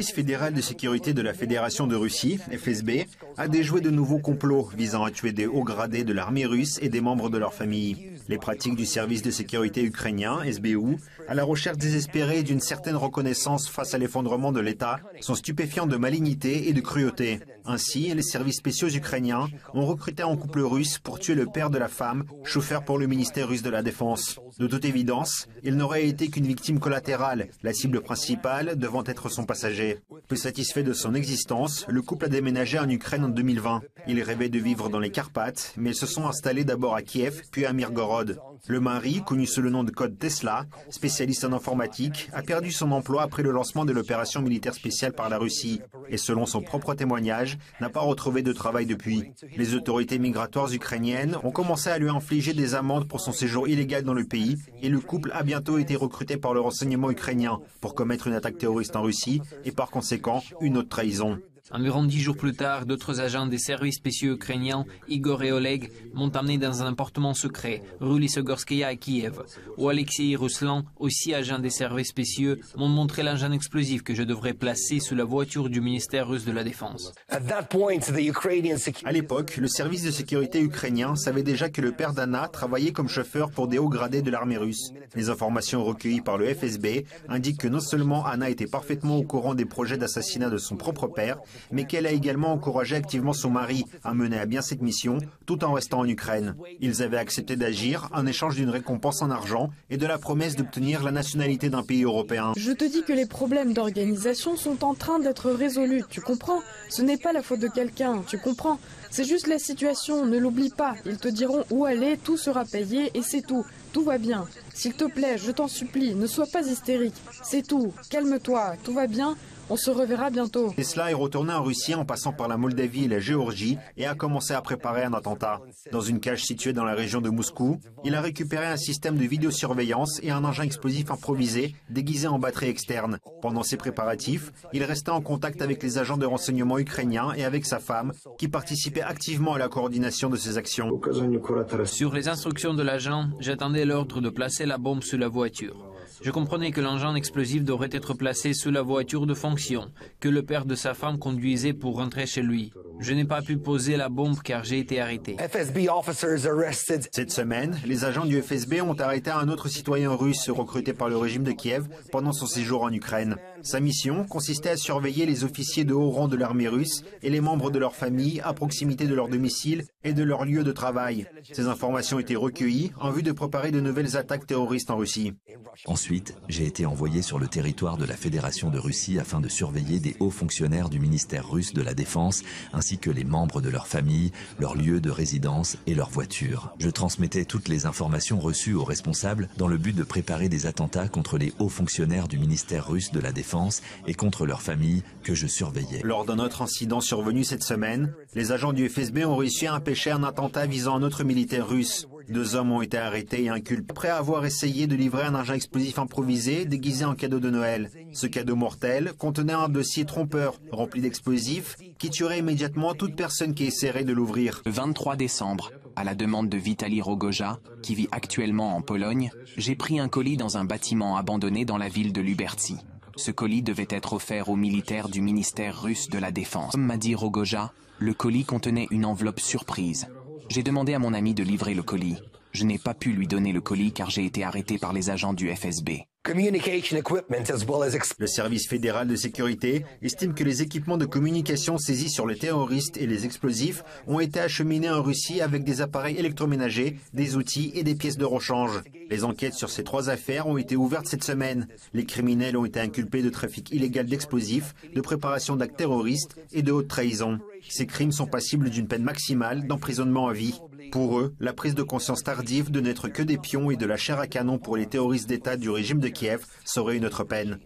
Service fédéral de sécurité de la Fédération de Russie, FSB, a déjoué de nouveaux complots visant à tuer des hauts gradés de l'armée russe et des membres de leur famille. Les pratiques du service de sécurité ukrainien, SBU, à la recherche désespérée d'une certaine reconnaissance face à l'effondrement de l'État, sont stupéfiants de malignité et de cruauté. Ainsi, les services spéciaux ukrainiens ont recruté un couple russe pour tuer le père de la femme, chauffeur pour le ministère russe de la Défense. De toute évidence, il n'aurait été qu'une victime collatérale, la cible principale devant être son passager. Peu satisfait de son existence, le couple a déménagé en Ukraine en 2020. Ils rêvaient de vivre dans les Carpates, mais ils se sont installés d'abord à Kiev, puis à Mirgorod. Le mari, connu sous le nom de code Tesla, spécialiste en informatique, a perdu son emploi après le lancement de l'opération militaire spéciale par la Russie et selon son propre témoignage, n'a pas retrouvé de travail depuis. Les autorités migratoires ukrainiennes ont commencé à lui infliger des amendes pour son séjour illégal dans le pays et le couple a bientôt été recruté par le renseignement ukrainien pour commettre une attaque terroriste en Russie et par conséquent une autre trahison. Environ 10 jours plus tard, d'autres agents des services spéciaux ukrainiens, Igor et Oleg, m'ont amené dans un appartement secret, rue Lysogorskaya à Kiev, où Alexei et Ruslan, aussi agents des services spéciaux, m'ont montré l'engin explosif que je devrais placer sous la voiture du ministère russe de la Défense. À l'époque, le service de sécurité ukrainien savait déjà que le père d'Anna travaillait comme chauffeur pour des hauts gradés de l'armée russe. Les informations recueillies par le FSB indiquent que non seulement Anna était parfaitement au courant des projets d'assassinat de son propre père, mais qu'elle a également encouragé activement son mari à mener à bien cette mission tout en restant en Ukraine. Ils avaient accepté d'agir en échange d'une récompense en argent et de la promesse d'obtenir la nationalité d'un pays européen. Je te dis que les problèmes d'organisation sont en train d'être résolus, tu comprends? Ce n'est pas la faute de quelqu'un, tu comprends? C'est juste la situation, ne l'oublie pas. Ils te diront où aller, tout sera payé et c'est tout. Tout va bien. S'il te plaît, je t'en supplie, ne sois pas hystérique. C'est tout. Calme-toi, tout va bien. On se reverra bientôt. Tesla est retourné en Russie en passant par la Moldavie et la Géorgie et a commencé à préparer un attentat. Dans une cage située dans la région de Moscou, il a récupéré un système de vidéosurveillance et un engin explosif improvisé déguisé en batterie externe. Pendant ses préparatifs, il restait en contact avec les agents de renseignement ukrainiens et avec sa femme, qui participaient activement à la coordination de ses actions. Sur les instructions de l'agent, j'attendais l'ordre de placer la bombe sous la voiture. Je comprenais que l'engin explosif devrait être placé sous la voiture de fonction, que le père de sa femme conduisait pour rentrer chez lui. Je n'ai pas pu poser la bombe car j'ai été arrêté. Cette semaine, les agents du FSB ont arrêté un autre citoyen russe recruté par le régime de Kiev pendant son séjour en Ukraine. Sa mission consistait à surveiller les officiers de haut rang de l'armée russe et les membres de leur famille à proximité de leur domicile et de leur lieu de travail. Ces informations étaient recueillies en vue de préparer de nouvelles attaques terroristes en Russie. Ensuite, j'ai été envoyé sur le territoire de la Fédération de Russie afin de surveiller des hauts fonctionnaires du ministère russe de la Défense, ainsi que les membres de leur famille, leur lieu de résidence et leur voiture. Je transmettais toutes les informations reçues aux responsables dans le but de préparer des attentats contre les hauts fonctionnaires du ministère russe de la Défense et contre leurs familles que je surveillais. Lors d'un autre incident survenu cette semaine, les agents du FSB ont réussi à empêcher un attentat visant un autre militaire russe. 2 hommes ont été arrêtés et inculpés après avoir essayé de livrer un engin explosif improvisé déguisé en cadeau de Noël. Ce cadeau mortel contenait un dossier trompeur rempli d'explosifs qui tuerait immédiatement toute personne qui essaierait de l'ouvrir. Le 23 décembre, à la demande de Vitali Rogoja, qui vit actuellement en Pologne, j'ai pris un colis dans un bâtiment abandonné dans la ville de Lubertsy. Ce colis devait être offert aux militaires du ministère russe de la Défense. Comme m'a dit Rogoja, le colis contenait une enveloppe surprise. J'ai demandé à mon ami de livrer le colis. Je n'ai pas pu lui donner le colis car j'ai été arrêté par les agents du FSB. Le service fédéral de sécurité estime que les équipements de communication saisis sur les terroristes et les explosifs ont été acheminés en Russie avec des appareils électroménagers, des outils et des pièces de rechange. Les enquêtes sur ces 3 affaires ont été ouvertes cette semaine. Les criminels ont été inculpés de trafic illégal d'explosifs, de préparation d'actes terroristes et de haute trahison. Ces crimes sont passibles d'une peine maximale d'emprisonnement à vie. Pour eux, la prise de conscience tardive de n'être que des pions et de la chair à canon pour les terroristes d'État du régime de Kiev serait une autre peine.